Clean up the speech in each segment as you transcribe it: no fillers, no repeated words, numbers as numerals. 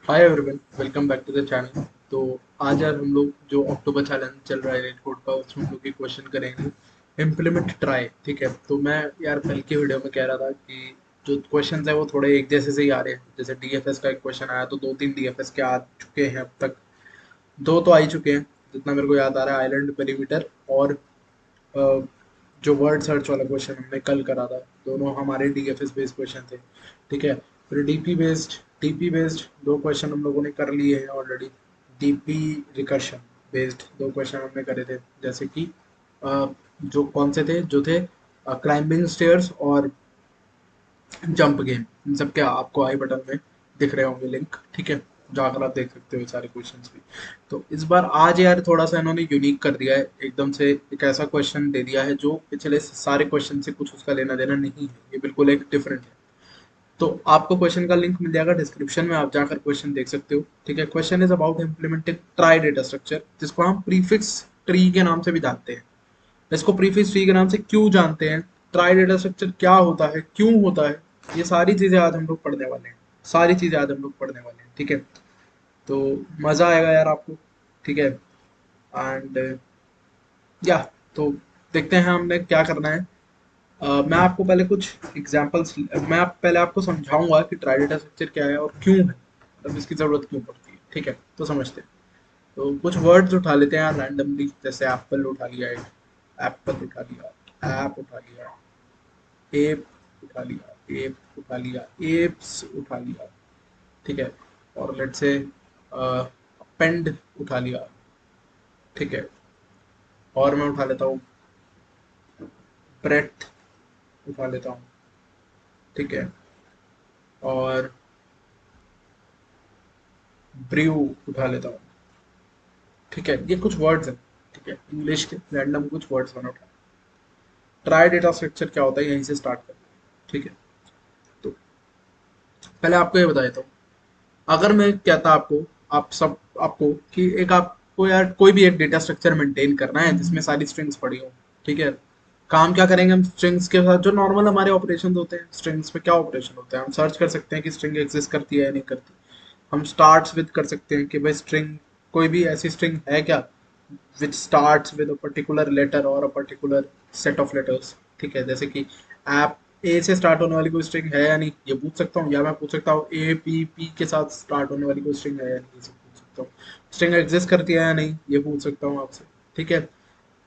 Hi everyone, welcome back to the channel. तो आज यार हम लोग जो अक्टूबर चैलेंज चल रहा है रेड कोड का, उसमें हम लोग एक क्वेश्चन करेंगे, इम्प्लीमेंट ट्राई। ठीक है, तो मैं यार कल की वीडियो में कह रहा था कि जो क्वेश्चंस है वो थोड़े एक जैसे से ही आ रहे हैं। जैसे डीएफएस का एक क्वेश्चन आया तो दो तीन डीएफएस के आ चुके हैं अब तक। दो तो आ ही चुके हैं जितना मेरे को याद आ रहा है, आइलैंड पेरीमीटर और जो वर्ड सर्च वाला क्वेश्चन हमने कल करा था, दोनों हमारे डीएफएस बेस्ड क्वेश्चन थे। ठीक है, फिर डीपी बेस्ड दो क्वेश्चन हम लोगों ने कर लिए हैं ऑलरेडी। डीपी रिकर्शन बेस्ड दो क्वेश्चन हमने करे थे, जैसे कि जो कौन से थे, जो थे क्लाइंबिंग स्टेयर्स और जंप गेम। इन सब के आपको आई बटन में दिख रहे होंगे लिंक। ठीक है, जाकर आप देख सकते हो ये सारे क्वेश्चंस भी। तो इस बार आज यार थोड़ा सा इन्होंने यूनिक कर दिया है, एकदम से एक ऐसा क्वेश्चन दे दिया है जो पिछले सारे क्वेश्चन से कुछ उसका लेना देना नहीं है, ये बिल्कुल एक डिफरेंट है। तो आपको क्वेश्चन का लिंक मिल जाएगा डिस्क्रिप्शन में, आप जाकर क्वेश्चन देख सकते हो। ठीक है, question is about implementing try data structure, जिसको हम प्रीफिक्स ट्री के नाम से भी जानते हैं। इसको प्रीफिक्स ट्री के नाम से क्यों जानते हैं, ट्राई डेटा स्ट्रक्चर क्या होता है, क्यों होता है, ये सारी चीजें आज हम लोग पढ़ने वाले हैं। सारी चीजें आज हम लोग पढ़ने वाले हैं। ठीक है, तो मजा आएगा यार आपको। ठीक है, एंड या तो देखते हैं हमने क्या करना है। मैं आपको पहले कुछ एग्जांपल्स, मैं पहले आपको समझाऊंगा कि ट्राई डेटा स्ट्रक्चर क्या है और क्यों है, मतलब इसकी जरूरत क्यों पड़ती है। ठीक है, तो समझते हैं। तो कुछ वर्ड्स उठा लेते हैं यार रैंडमली, जैसे एप्पल उठा लिया, एक एप्पल उठा लिया, ऐप उठा लिया, एप उठा लिया, एप उठा लिया, एप्स उठा लिया। ठीक है, और लेट से पेंड उठा लिया। ठीक है, और मैं उठा लेता हूँ ब्रेथ, उठा लेता हूँ। ठीक है, और ब्रीव उठा लेता हूँ। ठीक है, ये कुछ वर्ड्स हैं। ठीक है, इंग्लिश के रैंडम कुछ वर्ड्स मैंने उठाए। ट्राई डेटा स्ट्रक्चर क्या होता है, यहीं से स्टार्ट करते हैं। ठीक है, तो पहले आपको ये बता देता हूँ। अगर मैं कहता आपको, आप सब आपको कि एक आपको यार कोई भी एक डेटा स्ट्रक्चर मेंटेन करना है जिसमें सारी स्ट्रिंग्स पड़ी हो। ठीक है, काम क्या करेंगे हम स्ट्रिंग्स के साथ, जो नॉर्मल हमारे ऑपरेशन होते हैं। स्ट्रिंग्स में क्या ऑपरेशन होता है, हम सर्च कर सकते हैं कि स्ट्रिंग एग्जिस्ट करती है या नहीं करती। हम स्टार्ट्स विद कर सकते हैं कि भाई स्ट्रिंग, कोई भी ऐसी स्ट्रिंग है क्या which starts with a particular letter और a particular set of letters. ठीक है, जैसे कि ऐप ए से स्टार्ट होने वाली कोई स्ट्रिंग है या नहीं, ये पूछ सकता हूँ। या मैं पूछ सकता हूँ ए पी पी के साथ स्टार्ट होने वाली कोई स्ट्रिंग है या नहीं, ये सब पूछ सकता हूँ। स्ट्रिंग एग्जिस्ट करती है या नहीं, ये पूछ सकता हूँ आपसे। ठीक है,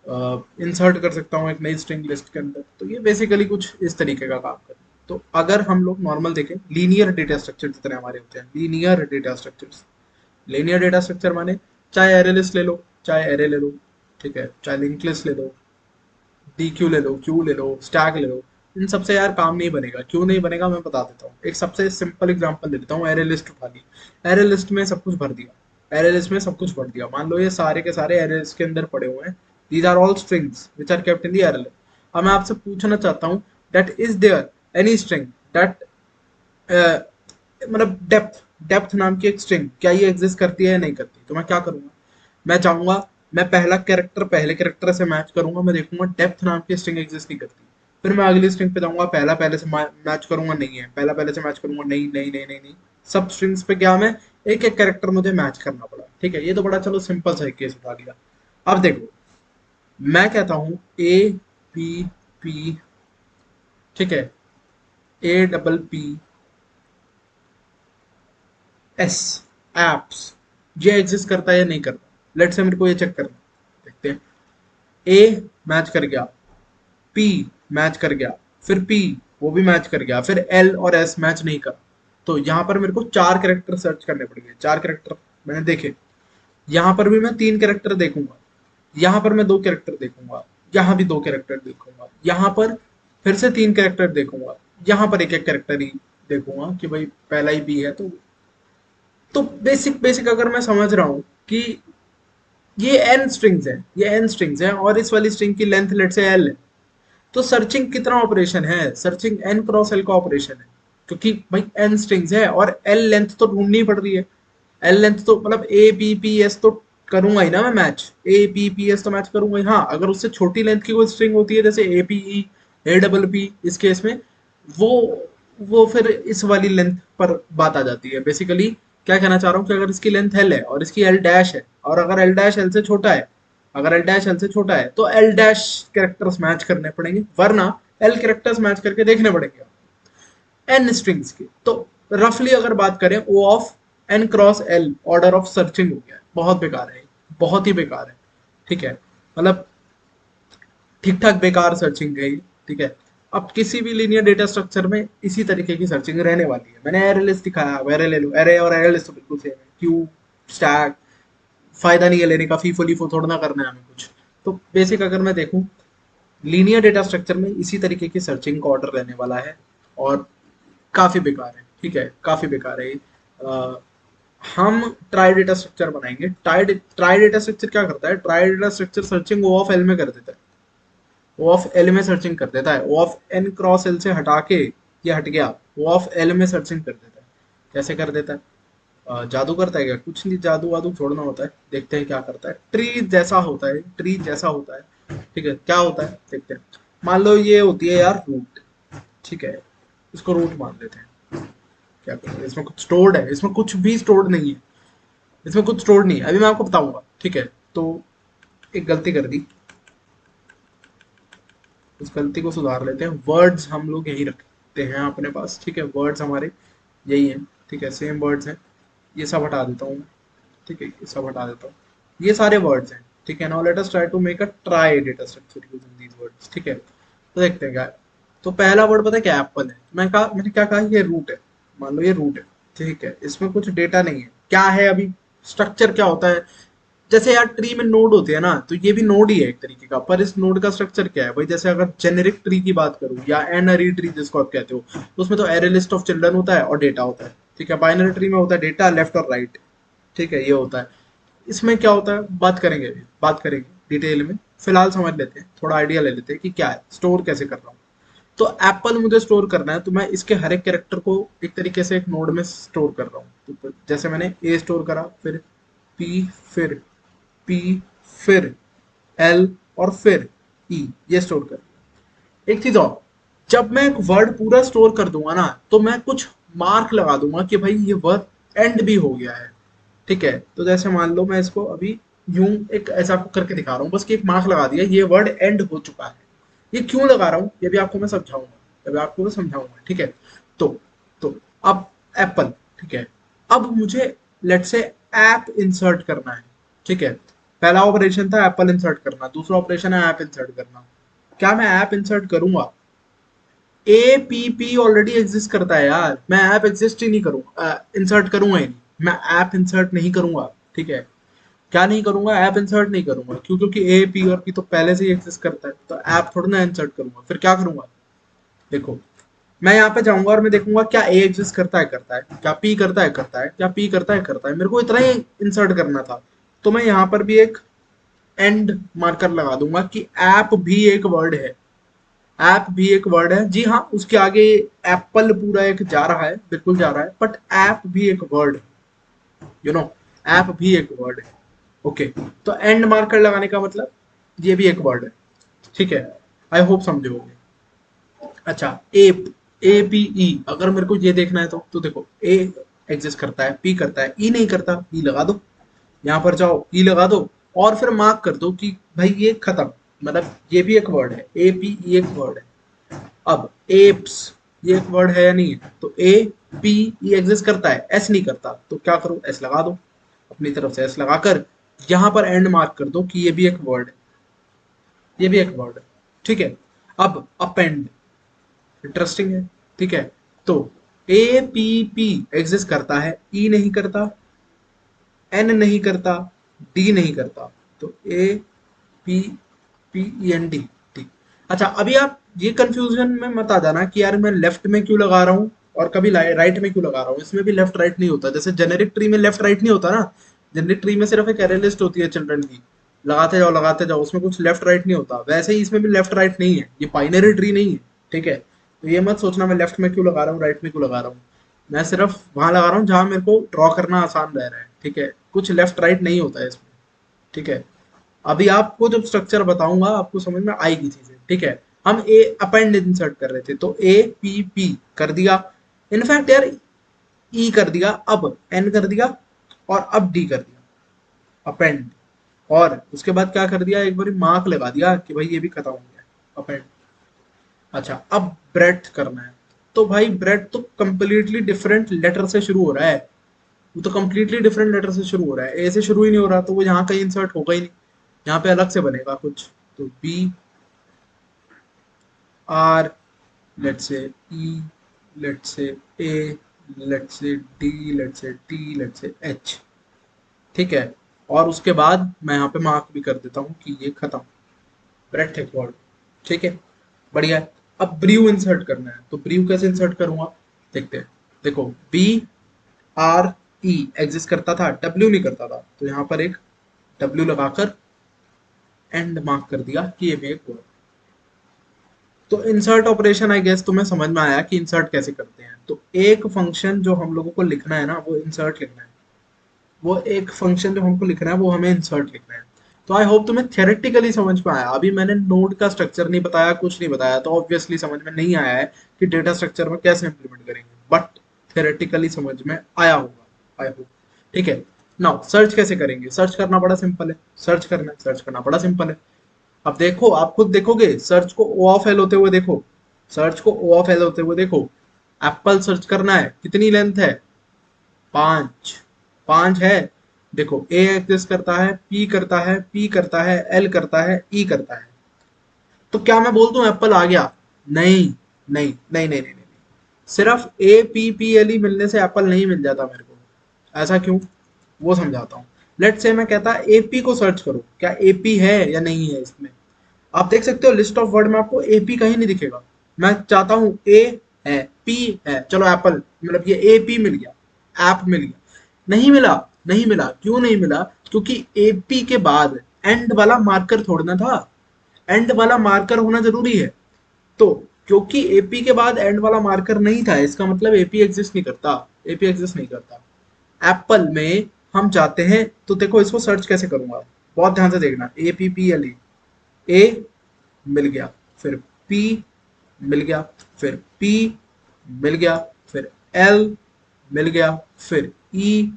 इंसर्ट कर सकता हूँ एक नई स्ट्रिंग लिस्ट के अंदर। तो ये बेसिकली कुछ इस तरीके का काम करता है। तो अगर हम लोग नॉर्मल देखें, लीनियर डेटा स्ट्रक्चर जितने हमारे होते हैं, linear data structures, linear data structure माने चाहे एरे लिस्ट ले लो, चाहे एरे ले लो। ठीक है, चाहे लिंक लिस्ट ले लो, डी क्यू ले लो, क्यू ले लो, स्टैक ले लो। इन सबसे यार काम नहीं बनेगा। क्यों नहीं बनेगा मैं बता देता हूँ। एक सबसे सिंपल एग्जांपल दे देता हूँ, एरे लिस्ट उठा ली, एरे लिस्ट में सब कुछ भर दिया, एरे लिस्ट में सब कुछ भर दिया। मान लो ये सारे के सारे एरे लिस्ट के अंदर पड़े हुए हैं। These are all strings which are kept in the array list. अब मैं आपसे पूछना चाहता हूँ, that is there any string that, मतलब डेप्थ, डेप्थ नाम की एक स्ट्रिंग, क्या ये एग्जिस्ट करती है या नहीं करती। तो मैं क्या करूंगा, मैं चाहूंगा, मैं पहला कैरेक्टर पहले कैरेक्टर से मैच करूंगा, मैं देखूंगा डेप्थ नाम की स्ट्रिंग एग्जिस्ट नहीं करती। फिर मैं अगली स्ट्रिंग पे जाऊंगा, पहला पहले से मैच करूंगा, नहीं है। पहला पहले से मैच करूंगा, नहीं नहीं नहीं नहीं नहीं। सब स्ट्रिंग्स पे क्या, मैं एक एक कैरेक्टर मुझे मैच करना पड़ा। ठीक है, ये तो बड़ा चलो सिंपल सा केस उठा लिया। अब देखो, मैं कहता हूँ ए पी पी, ठीक है, A double P S, apps, ये एग्जिस्ट करता है या नहीं करता। लेट से मेरे को ये चेक करना, देखते हैं। ए मैच कर गया, पी मैच कर गया, फिर पी वो भी मैच कर गया, फिर एल और एस मैच नहीं कर। तो यहाँ पर मेरे को चार कैरेक्टर सर्च करने पड़ेंगे। चार कैरेक्टर मैंने देखे, यहाँ पर भी मैं तीन कैरेक्टर देखूंगा, यहाँ पर मैं दो कैरेक्टर देखूंगा, यहाँ भी दो कैरेक्टर देखूंगा, यहाँ पर फिर से तीन कैरेक्टर देखूंगा, यहाँ पर एक एक कैरेक्टर ही देखूंगा कि भाई पहला ही बी है। तो बेसिक बेसिक अगर मैं समझ रहा हूँ कि ये एन स्ट्रिंग्स है, ये एन स्ट्रिंग्स है और इस वाली स्ट्रिंग की लेंथ लेट से एल है, तो सर्चिंग कितना ऑपरेशन है, सर्चिंग एन क्रॉस एल का ऑपरेशन है। क्योंकि भाई एन स्ट्रिंग्स है और एल लेंथ तो ढूंढनी पड़ रही है। एल लेंथ तो मतलब ए पी पी एस तो करूंगा ही ना मैं मैच, ए पी पी एस तो मैच करूंगा ही। हाँ, अगर उससे छोटी लेंथ की कोई स्ट्रिंग होती है जैसे A P E, A double P, इस केस में वो वो फिर इस वाली लेंथ पर बात आ जाती है बेसिकली। क्या कहना चाह रहा हूँ कि अगर इसकी लेंथ एल है और इसकी एल डैश है, और अगर एल डैश एल से छोटा है, अगर एल डैश एल से छोटा है तो एल डैश कैरेक्टर्स मैच करने पड़ेंगे, वरना एल कैरेक्टर्स मैच करके देखने पड़ेंगे एन स्ट्रिंग्स की। तो रफली अगर बात करें, O of N cross L order of searching हो गया है। बहुत बेकार है, बहुत ही बेकार है। ठीक है, मतलब ठीक ठाक बेकार सर्चिंग है ये। ठीक है, अब किसी भी लीनियर डेटा स्ट्रक्चर में इसी तरीके की सर्चिंग रहने वाली है। मैंने एरे लिस्ट दिखाया, अब एरे ले लो, एरे और एरे लिस्ट तो बिल्कुल सेम है, क्यू स्टैक, फायदा नहीं है लेने का, फीफो लीफो थोड़ा ना करना है हमें कुछ। तो बेसिक अगर मैं देखूं, लीनियर डेटा स्ट्रक्चर में इसी तरीके की सर्चिंग का ऑर्डर रहने वाला है, और काफी बेकार है। ठीक है, काफी बेकार है। हम ट्राई डेटा स्ट्रक्चर बनाएंगे। ट्राई डेटा स्ट्रक्चर क्या करता है, trie data structure searching O of L में कर देता है, ओ ऑफ एल में सर्चिंग कर देता है, O of N cross L से हटा के, ये हट गया, ओ ऑफ एल में सर्चिंग कर देता है। कैसे कर देता है? जादू करता है क्या? कुछ नहीं, जादू वादू छोड़ना होता है। देखते हैं क्या करता है। ट्री जैसा होता है, ट्री जैसा होता है। ठीक है, क्या होता है देखते हैं। मान लो ये होती है यार रूट। ठीक है, इसको रूट मान लेते हैं। क्या करें, इसमें कुछ स्टोर्ड है? इसमें कुछ भी स्टोर्ड नहीं है, इसमें कुछ स्टोर्ड नहीं है, अभी मैं आपको बताऊंगा। ठीक है, तो एक गलती कर दी, उस गलती को सुधार लेते हैं। वर्ड्स हम लोग यही रखते हैं अपने पास। ठीक है, वर्ड्स हमारे यही हैं। ठीक है, सेम वर्ड्स हैं। ये सब हटा देता हूँ। ठीक है, ये सब हटा देता हूँ, ये सारे वर्ड्स हैं। ठीक है, now let us try to make a trie data structure using these words. ठीक है, तो देखते हैं क्या है। तो पहला वर्ड पता है क्या? एप्पल है। मैंने क्या कहा, ये रूट है। मान लो ये रूट है। ठीक है, इसमें कुछ डेटा नहीं है। क्या है अभी? स्ट्रक्चर क्या होता है? जैसे यार ट्री में नोड होते हैं ना, तो ये भी नोड ही है एक तरीके का, पर इस नोड का स्ट्रक्चर क्या है भाई? जैसे अगर जेनेरिक ट्री की बात करूं, या एनरी ट्री जिसको आप कहते हो, तो उसमें तो एरे लिस्ट ऑफ चिल्ड्रन होता है और डेटा होता है। ठीक है, बाइनरी ट्री में होता है डेटा लेफ्ट और राइट। ठीक है, ये होता है। इसमें क्या होता है बात करेंगे, अभी बात करेंगे डिटेल में। फिलहाल समझ लेते हैं, थोड़ा आइडिया ले लेते हैं कि क्या है, स्टोर कैसे कर रहा हूँ। तो एप्पल मुझे स्टोर करना है, तो मैं इसके हर एक कैरेक्टर को एक तरीके से एक नोड में स्टोर कर रहा हूँ। तो जैसे मैंने ए स्टोर करा, फिर पी, फिर पी, फिर एल, और फिर ई, ये स्टोर कर लिया। एक चीज और, जब मैं एक वर्ड पूरा स्टोर कर दूंगा ना, तो मैं कुछ मार्क लगा दूंगा कि भाई ये वर्ड एंड भी हो गया है। ठीक है, तो जैसे मान लो मैं इसको अभी यूं एक ऐसा करके दिखा रहा हूँ, बस कि एक मार्क लगा दिया, ये वर्ड एंड हो चुका है। ये क्यों लगा रहा हूँ ये भी आपको मैं समझाऊंगा, ये भी आपको मैं समझाऊंगा। ठीक है, तो तो अब एप्पल। ठीक है, अब मुझे लेट से ऐप इंसर्ट करना है। ठीक है, पहला ऑपरेशन था एप्पल इंसर्ट करना, दूसरा ऑपरेशन है ऐप इंसर्ट करना। क्या मैं ऐप इंसर्ट करूंगा? ए पी पी ऑलरेडी एग्जिस्ट करता है यार, मैं ऐप एग्जिस्ट ही नहीं करूंगा, इंसर्ट करूंगा ही नहीं। मैं ऐप इंसर्ट नहीं करूंगा। ठीक है, क्या नहीं करूंगा? ऐप इंसर्ट नहीं करूंगा। क्यों? क्योंकि ए पी और पी तो पहले से ही एग्जिस्ट करता है, तो ऐप थोड़ा ना इंसर्ट करूंगा। फिर क्या करूंगा? देखो, मैं यहाँ पे जाऊंगा और मैं देखूंगा क्या ए एग्जिस्ट करता है, करता है, क्या पी करता है, करता है, क्या पी करता है, करता है। मेरे को इतना ही इंसर्ट करना था, तो मैं यहाँ पर भी एक एंड मार्कर लगा दूंगा कि ऐप भी एक वर्ड है। ऐप भी एक वर्ड है, जी हाँ, उसके आगे एप्पल पूरा एक जा रहा है, बिल्कुल जा रहा है, बट ऐप भी एक वर्ड है। यू नो, ऐप भी एक वर्ड है। ओके, तो एंड मार्कर लगाने का मतलब ये भी एक वर्ड है। ठीक है, आई होप समझे होगे। अच्छा, एप, ए पी ई, अगर मेरे को ये देखना है तो देखो, ए एग्जिस्ट करता है, पी करता है, ई नहीं करता, ई लगा दो। यहाँ पर जाओ, ई लगा दो, और फिर मार्क कर दो कि भाई ये खत्म, मतलब ये भी एक वर्ड है, ए पी ई एक वर्ड है। अब एप्स, ये एक वर्ड है या नहीं है? तो ए पी ई एग्जिस्ट करता है, एस नहीं करता, तो क्या करो? एस लगा दो, अपनी तरफ से एस लगाकर यहां पर एंड मार्क कर दो कि ये भी एक वर्ड है, ये भी एक वर्ड है। ठीक है, अब अपेंड, इंटरेस्टिंग है। ठीक है, तो ए पी पी एग्जिस्ट करता है, ई नहीं करता, एन नहीं करता, डी नहीं करता, तो A P P E N D, D. अच्छा, अभी आप ये कंफ्यूजन में मत आ जाना कि यार मैं लेफ्ट में क्यों लगा रहा हूँ और कभी राइट में क्यों लगा रहा हूँ। इसमें भी लेफ्ट राइट नहीं होता, जैसे जेनेरिक ट्री में लेफ्ट राइट नहीं होता ना। जेनेरिक ट्री में सिर्फ एक एरे लिस्ट होती है चिल्ड्रन की, लगाते जाओ, उसमें कुछ लेफ्ट राइट नहीं होता। वैसे ही इसमें भी लेफ्ट राइट नहीं है, ये बाइनरी ट्री नहीं है। ठीक है, तो ये मत सोचना मैं लेफ्ट में क्यों लगा रहा हूँ, राइट में क्यों लगा रहा हूँ। मैं सिर्फ वहां लगा रहा हूँ जहां मेरे को ड्रॉ करना आसान रह रहा है। ठीक है, कुछ लेफ्ट राइट नहीं होता है इसमें। ठीक है, अभी आपको जब स्ट्रक्चर बताऊंगा आपको समझ में आएगी चीजें। ठीक है, हम ए अपेंड इंसर्ट कर रहे थे, तो ए पी पी कर दिया। इनफैक्ट यार ई कर दिया, अब एन कर दिया, और अब डी कर दिया, अपेंड। और उसके बाद क्या कर दिया, एक बार मार्क लगा दिया कि भाई ये भी खत्म हो गया, अपेंड। अच्छा, अब ब्रेथ करना है। तो भाई ब्रेथ तो कंप्लीटली डिफरेंट लेटर से शुरू हो रहा है, वो तो कंप्लीटली डिफरेंट लेटर से शुरू हो रहा है, ए से शुरू ही नहीं हो रहा, तो वो यहाँ कहीं इंसर्ट होगा ही नहीं, यहाँ पे अलग से बनेगा कुछ। तो B, are, let's say E, let's say A, let's say D, let's say T, let's say H. ठीक है, और उसके बाद मैं यहाँ पे मार्क भी कर देता हूँ कि ये खत्म, ब्रेथ एक वर्ड। ठीक है, बढ़िया है। अब ब्रीव इंसर्ट करना है, तो ब्रीव कैसे इंसर्ट करूंगा, देखते हैं। देखो, बी आर ई एग्जिस्ट करता था, डब्ल्यू नहीं करता था, तो यहाँ पर एक डब्ल्यू लगाकर एंड मार्क कर दिया कि ये भी एक वर्ड। तो इंसर्ट ऑपरेशन आई गेस तुम्हें समझ में आया कि इंसर्ट कैसे करते हैं। तो एक फंक्शन जो हम लोगों को लिखना है ना, वो इंसर्ट लिखना है। वो एक फंक्शन जो हमको लिखना है वो हमें इंसर्ट लिखना है। तो आई होप तुम्हें थियोरेटिकली समझ में आया। अभी मैंने नोड का स्ट्रक्चर नहीं बताया, कुछ नहीं बताया, तो ऑब्वियसली समझ में नहीं आया है कि डेटा स्ट्रक्चर में कैसे इंप्लीमेंट करेंगे, बट थियोरेटिकली समझ में आया होगा, आई होप। ठीक है, नाउ सर्च कैसे करेंगे। सर्च करना बड़ा सिंपल है, सर्च करना बड़ा सिंपल है। अब देखो, आप खुद देखोगे, सर्च को ओ ऑफ एल होते हुए देखो, सर्च को ओ ऑफ एल होते हुए देखो। एप्पल सर्च करना है, कितनी लेंथ है, 5, 5 है। देखो, ए एग्जिस्ट करता है, पी करता है, पी करता है, एल करता है, ई करता है। तो क्या मैं बोल दूं एप्पल आ गया, नहीं नहीं नहीं नहीं नहीं, नहीं। सिर्फ ए पी पी एल ई मिलने से एप्पल नहीं मिल जाता मेरे को। ऐसा क्यों, वो समझाता हूँ। लेट से मैं कहता एपी को सर्च करो, क्या एपी है या नहीं है इसमें। आप देख सकते हो लिस्ट ऑफ वर्ड में आपको एपी कहीं नहीं दिखेगा। मैं चाहता हूं ए है, पी है, चलो एप्पल, मतलब ये एपी मिल गया, ऐप मिल गया। नहीं मिला, नहीं मिला, क्यों नहीं मिला, क्योंकि एपी के बाद एंड वाला मार्कर छोड़ना था। एंड वाला मार्कर होना जरूरी है। तो क्योंकि एपी के बाद एंड वाला मार्कर नहीं था, इसका मतलब एपी एग्जिस्ट नहीं करता, एपी एग्जिस्ट नहीं करता। एप्पल में हम चाहते हैं, तो देखो इसको सर्च कैसे करूंगा, बहुत ध्यान से देखना। A P P L E, A मिल गया, फिर पी मिल गया, फिर पी मिल गया, फिर एल मिल गया, फिर ई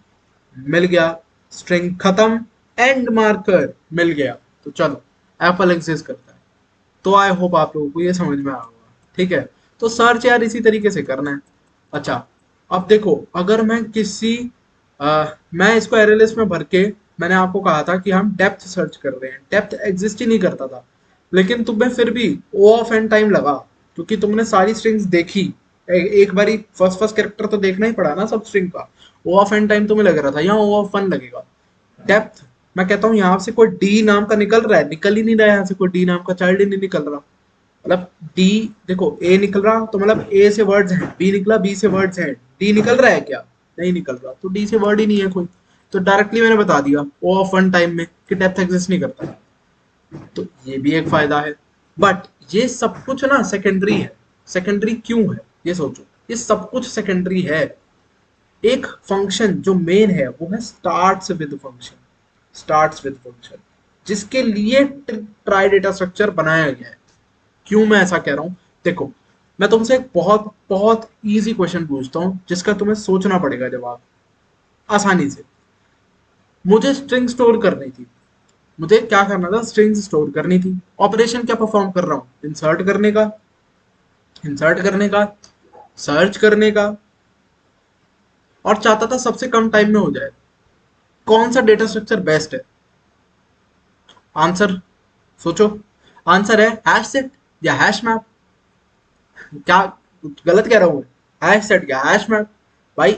मिल गया, स्ट्रिंग खत्म, एंड मार्कर मिल गया। तो चलो, एप्पल एग्जिस्ट करता है। तो आई होप आप लोगों को ये समझ में आ होगा। ठीक है, तो सर्च यार इसी तरीके से करना है। अच्छा, अब देखो, अगर मैं किसी मैं इसको एरे लिस्ट में भर के, मैंने आपको कहा था कि हम डेप्थ सर्च कर रहे हैं, डेप्थ एग्जिस्ट ही नहीं करता था, लेकिन तुम्हें फिर भी ओ ऑफ एन टाइम लगा, क्योंकि तुमने सारी स्ट्रिंग्स देखी। एक बारी फर्स्ट फर्स्ट कैरेक्टर तो देखना ही पड़ा ना सब स्ट्रिंग का। ओ ऑफ एन टाइम तुम्हें लग रहा था, यहाँ ओ ऑफ वन लगेगा। डेप्थ, मैं कहता हूँ यहाँ से कोई डी नाम का निकल रहा है, निकल ही नहीं रहा है, यहाँ से कोई डी नाम का चाइल्ड ही नहीं निकल रहा। मतलब डी, देखो ए निकल रहा तो मतलब ए से वर्ड्स हैं, बी निकला, बी से वर्ड्स हैं, डी निकल रहा है क्या, नहीं निकल रहा, तो डी से वर्ड ही नहीं है कोई। तो डायरेक्टली मैंने बता दिया ओ ऑफ वन टाइम में कि डेप्थ एग्जिस्ट नहीं करता। तो ये भी एक फायदा है। बट ये सब कुछ ना सेकेंडरी है। सेकेंडरी क्यों है, ये सोचो, ये सब कुछ सेकेंडरी है। एक फंक्शन जो मेन है वो है starts with function, starts with function, जिसके लिए ट्राई डेटा स्ट्रक्चर बनाया गया है। क्यों मैं ऐसा कह रहा हूं, देखो, मैं तुमसे एक बहुत बहुत इजी क्वेश्चन पूछता हूं जिसका तुम्हें सोचना पड़ेगा जवाब आसानी से। मुझे स्ट्रिंग स्टोर करनी थी, मुझे क्या करना था, स्ट्रिंग्स स्टोर करनी थी। ऑपरेशन क्या परफॉर्म कर रहा हूं, इंसर्ट करने का, इंसर्ट करने का, सर्च करने का, और चाहता था सबसे कम टाइम में हो जाए। कौन सा डेटा स्ट्रक्चर बेस्ट है, आंसर सोचो। आंसर है हैश सेट या हैश मैप। क्या गलत कह रहा हूं, हैश सेट या हैश मैप। भाई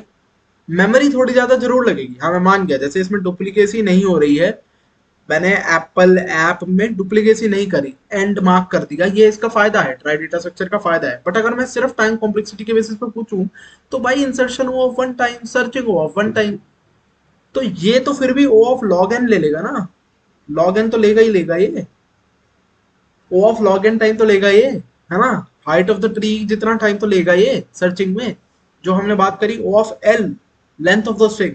मेमोरी थोड़ी ज्यादा जरूर लगेगी, हाँ मैं मान गया, जैसे इसमें डुप्लीकेसी नहीं हो रही है, मैंने एप्पल ऐप में डुप्लीकेसी नहीं करी, एंड मार्क कर दिया, ये इसका फायदा है, ट्राई डेटा स्ट्रक्चर का फायदा है। बट अगर मैं सिर्फ टाइम कॉम्प्लेक्सिटी के बेसिस पे पूछूं, तो भाई insertion O of one time, searching O of one time. तो ये तो फिर भी ओ ऑफ लॉग एन ले लेगा ना, लॉग एन तो लेगा ही लेगा ये, O of log N time तो लेगा ये, है ना। हाइट ऑफ द ट्री जितना टाइम तो लेगा ये सर्चिंग में। जो हमने बात करी O of L, length of the string,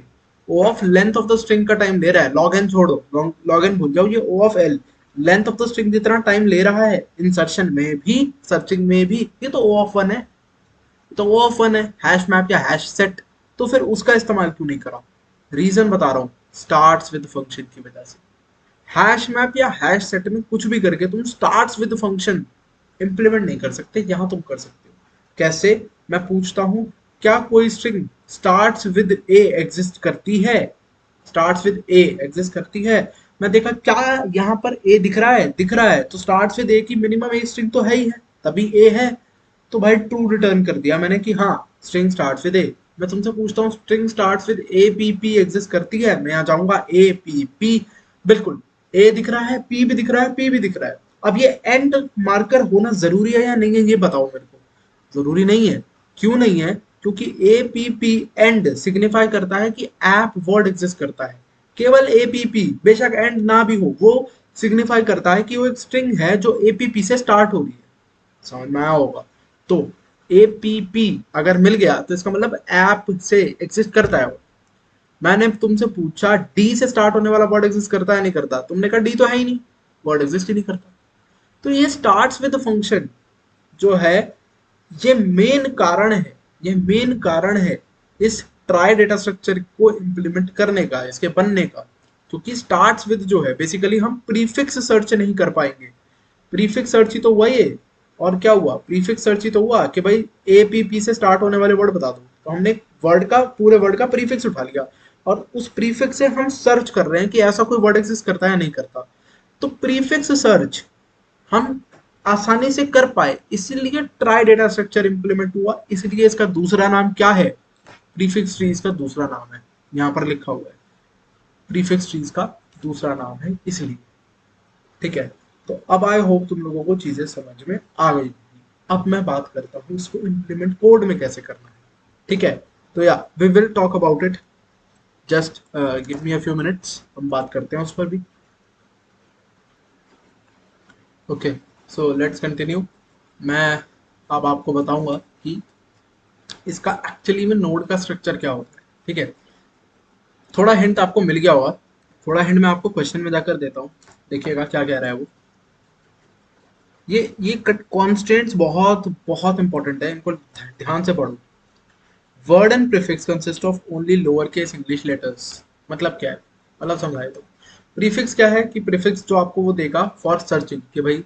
O of length of the string का टाइम ले रहा है, लॉग एन छोड़ो, लॉग एन भूल जाओ, ये O of L, length of the string जितना टाइम ले रहा है इंसर्शन में भी, सर्चिंग में भी, ये तो ओ ऑफ वन है। तो ओ ऑफ वन है, हैश मैप या हैश सेट। तो फिर उसका इस्तेमाल क्यों नहीं करा? रीजन बता रहा हूँ, स्टार्ट्स विद फंक्शन की वजह से। हैश मैप या हैश सेट में कुछ भी करके तुम स्टार्ट्स विद फंक्शन इंप्लीमेंट नहीं कर सकते, यहां तुम कर सकते हो। कैसे? मैं पूछता हूं, क्या कोई string starts with A exist करती है? स्टार्ट्स विद ए एग्जिस्ट करती है। मैं देखा क्या यहाँ पर ए दिख रहा है, दिख रहा है, तो स्टार्ट्स विद ए की मिनिमम एक स्ट्रिंग तो है ही है, तभी ए है। तो भाई ट्रू रिटर्न कर दिया मैंने कि हाँ स्ट्रिंग स्टार्ट्स विद ए। मैं तुमसे पूछता हूँ string starts with A P P exist करती है? मैं आ जाऊंगा ए पी पी, बिल्कुल ए दिख रहा है, पी भी दिख रहा है, पी भी दिख रहा है। अब ये एंड मार्कर होना जरूरी है या नहीं है, ये बताओ मेरे को। जरूरी नहीं है। क्यों नहीं है? क्योंकि ए पी पी एंड सिग्निफाई करता है कि ऐप वर्ड एग्जिस्ट करता है। केवल ए पी पी, बेशक एंड ना भी हो, वो सिग्निफाई करता है कि वो एक स्ट्रिंग है जो ए पी पी से स्टार्ट हो रही है। समझ में आया होगा? तो ए पी पी अगर मिल गया तो इसका मतलब ऐप से एग्जिस्ट करता है वो। मैंने तुमसे पूछा डी से स्टार्ट होने वाला वर्ड एग्जिस्ट करता है नहीं करता? तुमने कहा डी तो है ही नहीं, वर्ड एग्जिस्ट ही नहीं करता। तो ये स्टार्ट्स विद फंक्शन जो है, ये मेन कारण है, ये मेन कारण है इस ट्राई डेटा स्ट्रक्चर को इंप्लीमेंट करने का, इसके बनने का। क्योंकि स्टार्ट्स विद जो है बेसिकली हम प्रीफिक्स सर्च नहीं कर पाएंगे। प्रीफिक्स सर्च ही तो हुआ ये। और क्या हुआ? प्रीफिक्स सर्च ही तो हुआ कि भाई ए पी पी से स्टार्ट होने वाले वर्ड बता दो, तो हमने वर्ड का, पूरे वर्ड का प्रीफिक्स उठा लिया और उस प्रीफिक्स से हम सर्च कर रहे हैं कि ऐसा कोई वर्ड एग्जिस्ट करता है या नहीं करता। तो प्रीफिक्स सर्च हम आसानी से कर पाए, इसीलिए ट्राई डेटा स्ट्रक्चर इंप्लीमेंट हुआ। इसलिए इसका दूसरा नाम क्या है? प्रीफिक्स ट्रीज का दूसरा नाम है, यहाँ पर लिखा हुआ है प्रीफिक्स ट्रीज का दूसरा नाम है, इसलिए। ठीक है, तो अब आई होप तुम लोगों को चीजें समझ में आ गई होंगी। अब मैं बात करता हूँ इसको इम्प्लीमेंट कोड में कैसे करना है। ठीक है, तो या we will talk about it, just give me a few minutes, हम बात करते हैं उस पर भी। Okay, so let's continue. मैं अब आपको बताऊंगा कि इसका एक्चुअली में नोड का स्ट्रक्चर क्या होता है। ठीक है, थोड़ा हिंट आपको मिल गया होगा, थोड़ा हिंट मैं आपको क्वेश्चन में जाकर देता हूँ, देखिएगा क्या कह रहा है वो। ये कॉन्स्टेंट्स बहुत बहुत इंपॉर्टेंट है, इनको ध्यान से पढ़ो। Word and prefix consist of only lower case English letters. मतलब क्या है? मतलब समझाए तो, प्रीफिक्स क्या है कि प्रीफिक्स जो आपको वो देगा फॉर सर्चिंग कि भाई,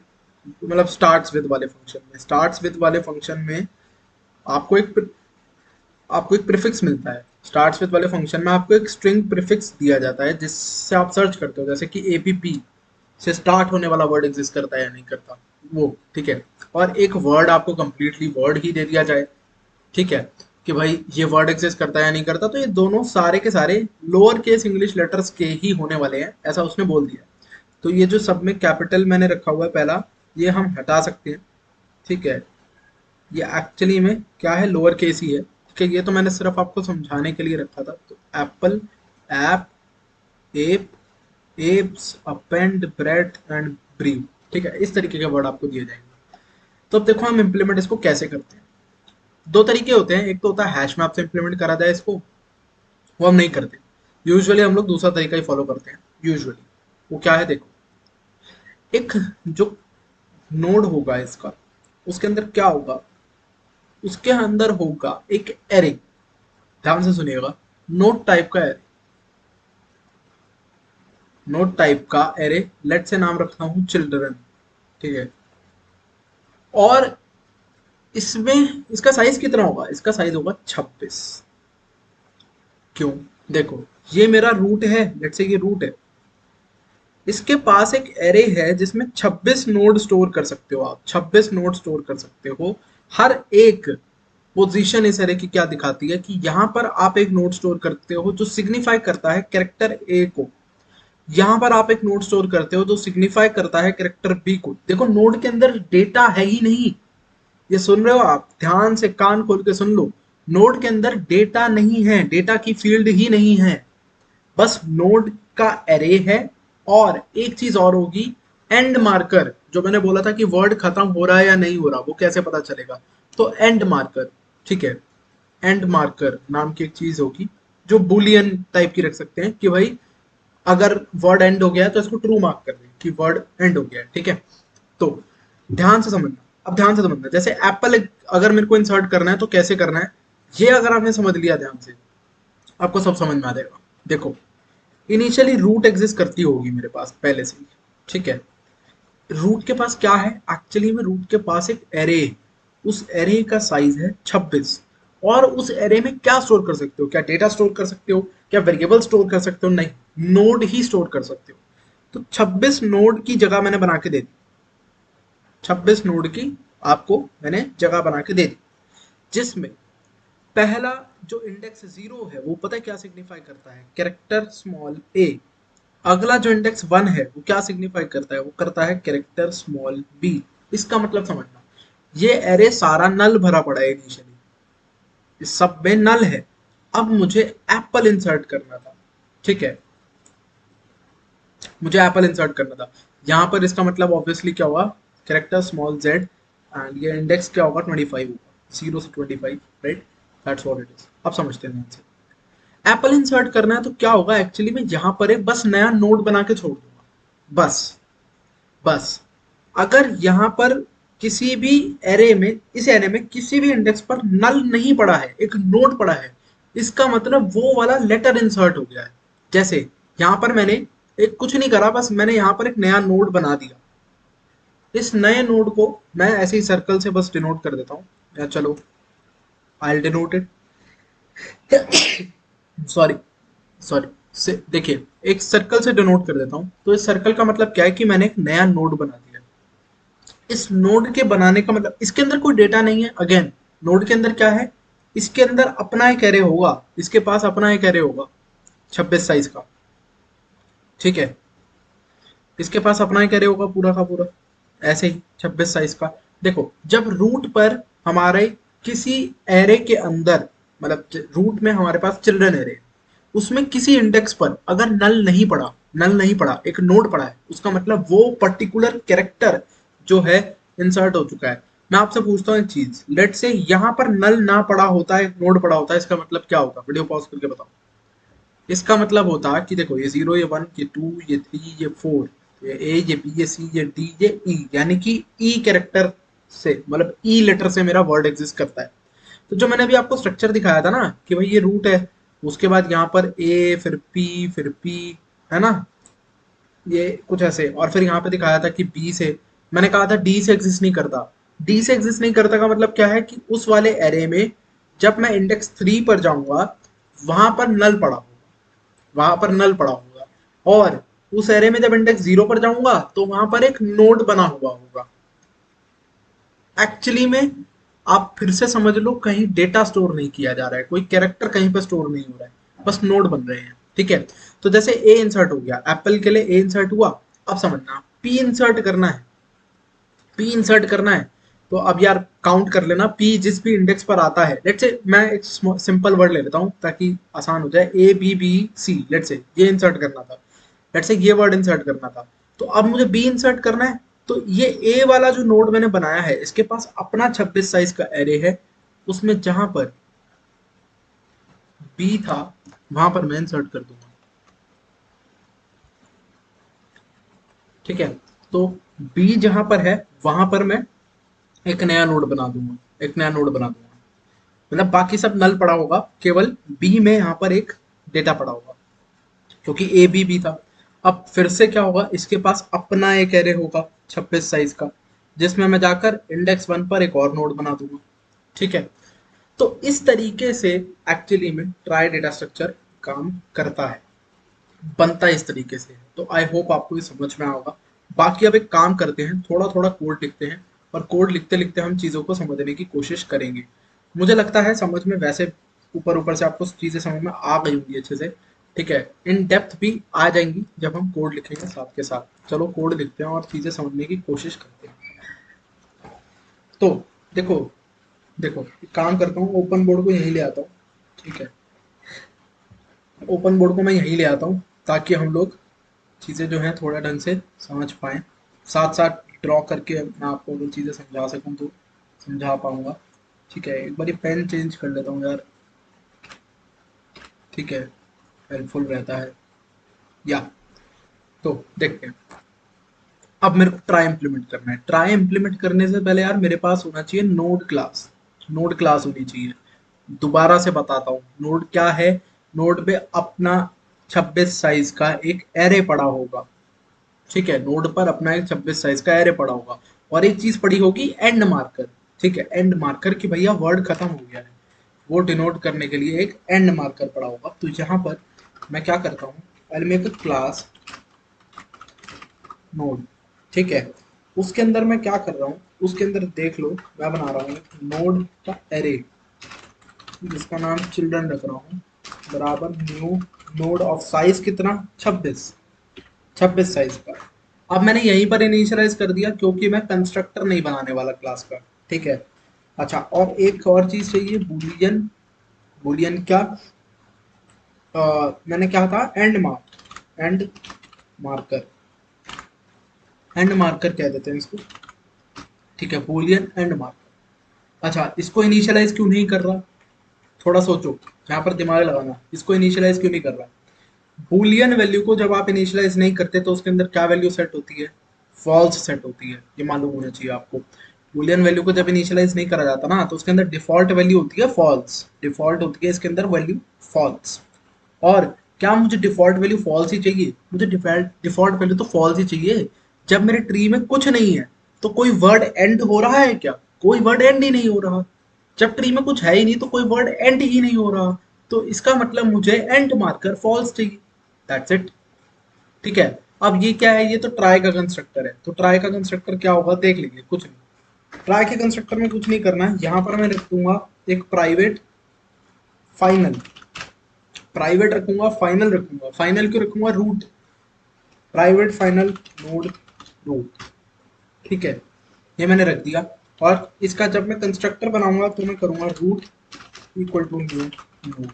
मतलब स्टार्ट्स विद वाले फंक्शन में, स्टार्ट्स विद वाले फंक्शन में आपको एक प्रीफिक्स मिलता है। स्टार्ट्स विद वाले फंक्शन में आपको एक स्ट्रिंग प्रीफिक्स दिया जाता है जिससे आप सर्च करते हो, जैसे कि एपीपी से स्टार्ट होने वाला वर्ड एग्जिस्ट करता है या नहीं करता वो। ठीक है, और एक वर्ड आपको कंप्लीटली वर्ड ही दे दिया जाए, ठीक है, कि भाई ये वर्ड एग्जिस्ट करता है या नहीं करता, तो ये दोनों सारे के सारे लोअर केस इंग्लिश लेटर्स के ही होने वाले हैं, ऐसा उसने बोल दिया। तो ये जो सब में कैपिटल मैंने रखा हुआ है पहला, ये हम हटा सकते हैं। ठीक है, ये एक्चुअली में क्या है, लोअर केस ही है। ठीक है, ये तो मैंने सिर्फ आपको समझाने के लिए रखा था। तो apple, app, ape, apps, append, bread and brave. ठीक है, इस तरीके के वर्ड आपको दिए जाएंगे। तो अब देखो हम इम्प्लीमेंट इसको कैसे करते हैं। दो तरीके होते हैं, एक तो होता है हैश मैप से इम्प्लीमेंट करा जाए इसको, वो हम नहीं करते। यूजुअली हम लोग दूसरा तरीका ही फॉलो करते हैं यूजुअली। वो क्या है देखो, एक जो नोड होगा इसका, उसके अंदर क्या होगा, उसके अंदर होगा एक एरे। ध्यान से सुनिएगा, नोड टाइप का एरे, नोड टाइप का एरे, लेट से नाम रखता हूं चिल्ड्रन। ठीक है, और इसमें इसका साइज कितना होगा? इसका साइज होगा 26। क्यों? देखो, ये मेरा रूट है, लेट से ये रूट है, इसके पास एक एरे है जिसमें 26 नोड स्टोर कर सकते हो आप, 26 नोड स्टोर कर सकते हो। हर एक पोजीशन इस एरे की क्या दिखाती है कि यहाँ पर आप एक नोड स्टोर करते हो जो सिग्निफाई करता है कैरेक्टर ए को, यहाँ पर आप एक नोड स्टोर करते हो जो सिग्निफाई करता है कैरेक्टर बी को। देखो, नोड के अंदर डेटा है ही नहीं, ये सुन रहे हो आप? ध्यान से कान खोल के सुन लो, नोड के अंदर डेटा नहीं है, डेटा की फील्ड ही नहीं है, बस नोड का एरे है। और एक चीज और होगी, एंड मार्कर, जो मैंने बोला था कि वर्ड खत्म हो रहा है या नहीं हो रहा, वो कैसे पता चलेगा? तो एंड मार्कर। ठीक है, एंड मार्कर नाम की एक चीज होगी जो बुलियन टाइप की रख सकते हैं कि भाई अगर वर्ड एंड हो गया तो इसको ट्रू मार्क कर दें कि वर्ड एंड हो गया है। ठीक है, तो ध्यान से समझना, अब ध्यान से समझना, जैसे एप्पल अगर मेरे को इंसर्ट करना है तो कैसे करना है, ये अगर आपने समझ लिया ध्यान से, आपको सब समझ में आ जाएगा। देखो, इनिशियली रूट एग्जिस्ट करती होगी मेरे पास पहले से ही, ठीक है। रूट के पास क्या है, एक्चुअली में रूट के पास एक एरे है। उस एरे का साइज है 26। और उस एरे में क्या स्टोर कर सकते हो, क्या डेटा स्टोर कर सकते हो, क्या वेरिएबल स्टोर कर सकते हो, नहीं, नोड ही स्टोर कर सकते हो। तो 26 नोड की जगह मैंने बना के दे दी, 26 नोड की आपको मैंने जगह बना के दे दी, जिसमें पहला जो इंडेक्स 0 है वो पता है क्या सिग्निफाई करता है, कैरेक्टर स्मॉल ए। अगला जो इंडेक्स 1 है वो क्या सिग्निफाई करता है, वो करता है कैरेक्टर स्मॉल बी। इसका मतलब समझना, ये एरे सारा नल भरा पड़ा है इनिशियली, इस सब में नल है। अब मुझे एप्पल इंसर्ट करना था, ठीक है, मुझे एप्पल इंसर्ट करना था। यहाँ पर इसका मतलब ऑब्वियसली क्या होगा, कैरेक्टर स्मॉल जेड, एंड ये इंडेक्स क्या होगा, 25 होगा, 0 से 25, right, that's what it is. अब समझते हैं आंसर। एप्पल इंसर्ट करना है तो क्या होगा, एक्चुअली में यहाँ पर एक बस नया नोड बना के छोड़ दूंगा, बस। बस अगर यहाँ पर किसी भी एरे में, इस एरे में किसी भी इंडेक्स पर नल नहीं पड़ा है, एक नोड पड़ा है, इसका मतलब वो वाला लेटर इंसर्ट हो गया है। जैसे यहाँ पर मैंने एक कुछ नहीं करा, बस मैंने यहाँ पर एक नया नोड बना दिया। इस नए नोड को मैं ऐसे ही सर्कल से बस डिनोट कर देता हूँ, या चलो आई डिनोट इट, सॉरी सॉरी, से देखिए, एक सर्कल से डिनोट कर देता हूँ। तो इस सर्कल का मतलब क्या है कि मैंने एक नया नोड बना दिया। इस नोड के बनाने का मतलब, इसके अंदर कोई डेटा नहीं है। अगेन, नोड के अंदर क्या है, इसके अंदर अपना एक एरे होगा, इसके पास अपना एक एरे होगा 26 साइज का, ठीक है। इसके पास अपना एक एरे होगा पूरा का पूरा, ऐसे ही 26 साइज का। देखो, जब रूट पर हमारे किसी एरे के अंदर, मतलब रूट में हमारे पास चिल्ड्रन एरे, उसमें किसी इंडेक्स पर अगर नल नहीं पड़ा, नल नहीं पड़ा, एक नोड पड़ा है, उसका मतलब वो पर्टिकुलर कैरेक्टर जो है इंसर्ट हो चुका है। मैं आपसे पूछता हूँ एक चीज, लेट से यहाँ पर नल ना पड़ा होता है, एक नोड पड़ा होता है, इसका मतलब क्या होगा, वीडियो पॉज करके बताओ। इसका मतलब होता कि देखो, ये 0, ये 1, ये 2, ये 3, ये 4, ये ए, ये बी, ये सी, ये डी, ये ई, यानी कि ई कैरेक्टर से, मतलब ई लेटर से मेरा वर्ड एग्जिस्ट करता है। तो जो मैंने अभी आपको स्ट्रक्चर दिखाया था ना कि भाई ये रूट है, उसके बाद यहाँ पर ए, फिर पी, है ना, ये कुछ ऐसे, और फिर यहाँ पे दिखाया था कि बी से, मैंने कहा था डी से एग्जिस्ट नहीं करता। डी से एग्जिस्ट नहीं करता का मतलब क्या है कि उस वाले एरे में जब मैं इंडेक्स 3 पर जाऊंगा, वहां पर नल पड़ा होगा, वहां पर नल पड़ा होगा। और उस एरे में जब इंडेक्स 0 पर जाऊंगा तो वहां पर एक नोड बना हुआ होगा। एक्चुअली में आप फिर से समझ लो, कहीं डेटा स्टोर नहीं किया जा रहा है, कोई कैरेक्टर कहीं पर स्टोर नहीं हो रहा है, बस नोड बन रहे हैं, ठीक है। तो जैसे ए इंसर्ट हो गया, एप्पल के लिए ए इंसर्ट हुआ। अब समझना, पी इंसर्ट करना है, पी इंसर्ट करना है, तो अब यार काउंट कर लेना, पी जिस भी इंडेक्स पर आता है, लेट्स से मैं एक सिंपल वर्ड ले लेता हूँ ताकि आसान हो जाए, A B B C, let's say ये इंसर्ट करना था, लेट्स से ये वर्ड इंसर्ट करना था। तो अब मुझे बी इंसर्ट करना है। तो ये ए वाला जो नोड मैंने बनाया है, इसके पास अपना 26 साइज का एरे है, उसमें जहां पर बी था वहां पर मैं इंसर्ट कर दूंगा, ठीक है। तो बी जहां पर है वहां पर मैं एक नया नोड बना दूंगा, एक नया नोड बना दूंगा। मतलब बाकी सब नल पड़ा होगा, केवल बी में यहाँ पर एक डेटा पड़ा होगा, क्योंकि ए बी भी था। अब फिर से क्या होगा, इसके पास अपना एक एरे होगा 26 साइज का, जिसमें मैं जाकर इंडेक्स 1 पर एक और नोड बना दूंगा, ठीक है। तो इस तरीके से एक्चुअली में ट्राई डेटा स्ट्रक्चर काम करता है, बनता है इस तरीके से। तो आई होप आपको ये समझ में आएगा। बाकी अब एक काम करते हैं, थोड़ा थोड़ा कोड लिखते हैं, और कोड लिखते लिखते हम चीज़ों को समझने की कोशिश करेंगे। मुझे लगता है समझ में वैसे ऊपर ऊपर से आपको चीज़ें समझ में आ गई होंगी अच्छे से, ठीक है। इन डेप्थ भी आ जाएंगी जब हम कोड लिखेंगे साथ के साथ। चलो कोड लिखते हैं और चीज़ें समझने की कोशिश करते हैं। तो देखो, देखो एक काम करता हूँ, ओपन बोर्ड को यहीं ले आता हूँ, ठीक है। ओपन बोर्ड को मैं यहीं ले आता हूँ ताकि हम लोग चीज़ें जो हैं थोड़ा ढंग से समझ पाएँ। साथ साथ ड्रॉ करके मैं आपको अगर चीज़ें समझा सकूँ तो समझा पाऊँगा, ठीक है। एक बार ये पेन चेंज कर लेता हूँ यार, ठीक है, हेल्पफुल रहता है। या तो देखते हैं, अब मेरे को ट्राई इम्प्लीमेंट करना है। ट्राई इम्प्लीमेंट करने से पहले यार मेरे पास होना चाहिए नोड क्लास, नोड क्लास होनी चाहिए। दोबारा से बताता हूँ, नोड क्या है, नोड पे अपना 26 साइज का एक एरे पड़ा होगा, ठीक है, नोड पर अपना एक 26 साइज का एरे पड़ा होगा, और एक चीज पड़ी होगी एंड मार्कर, ठीक है, एंड मार्कर की भैया वर्ड खत्म हो गया है, वो डिनोट करने के लिए एक एंड मार्कर पड़ा होगा। तो यहाँ पर मैं क्या करता हूँ, I make a class node, ठीक है, उसके अंदर मैं क्या कर रहा हूँ, उसके अंदर देख लो मैं बना रहा हूँ नोड का एरे, जिसका नाम चिल्ड्रन रख रहा हूँ, बराबर न्यू नोड ऑफ साइज कितना, 26 साइज का। अब मैंने यहीं पर इनिशियलाइज कर दिया क्योंकि मैं कंस्ट्रक्टर नहीं बनाने वाला क्लास का, ठीक है। अच्छा, और एक और चीज चाहिए, बुलियन, बुलियन क्या, मैंने क्या था, एंड मार्कर, एंड मार्कर कह देते हैं इसको, ठीक है, बुलियन एंड मार्कर। अच्छा, इसको इनिशियलाइज क्यों नहीं कर रहा, थोड़ा सोचो, यहाँ पर दिमाग लगाना, इसको इनिशियलाइज क्यों नहीं कर रहा। बूलियन वैल्यू को जब आप इनिशियलाइज नहीं करते तो उसके अंदर क्या वैल्यू सेट होती है, फॉल्स सेट होती है, ये मालूम होना चाहिए आपको। बूलियन वैल्यू को जब इनिशियलाइज नहीं करा जाता ना, तो उसके अंदर डिफॉल्ट वैल्यू होती है फॉल्स, डिफॉल्ट होती है इसके अंदर वैल्यू फॉल्स। और क्या मुझे डिफॉल्ट वैल्यू फॉल्स ही चाहिए, मुझे डिफॉल्ट डिफॉल्ट वैल्यू तो फॉल्स ही चाहिए। जब मेरे ट्री में कुछ नहीं है तो कोई वर्ड एंड हो रहा है क्या, कोई वर्ड एंड ही नहीं हो रहा। जब ट्री में कुछ है ही नहीं तो कोई वर्ड एंड ही नहीं हो रहा, तो इसका मतलब मुझे एंड मार्कर फॉल्स चाहिए, दैट्स इट, ठीक है। अब ये क्या है, ये तो ट्राई का कंस्ट्रक्टर है, तो ट्राई का कंस्ट्रक्टर क्या होगा देख लीजिए, कुछ नहीं, ट्राई के कंस्ट्रक्टर में कुछ नहीं करना है, यहाँ पर मैं रख दूंगा एक प्राइवेट फाइनल, प्राइवेट रखूंगा, फाइनल रखूंगा, फाइनल क्यों रखूंगा, root, private final node root, ठीक है, ये मैंने रख दिया। और इसका जब मैं कंस्ट्रक्टर बनाऊंगा तो मैं करूंगा root equal to new node.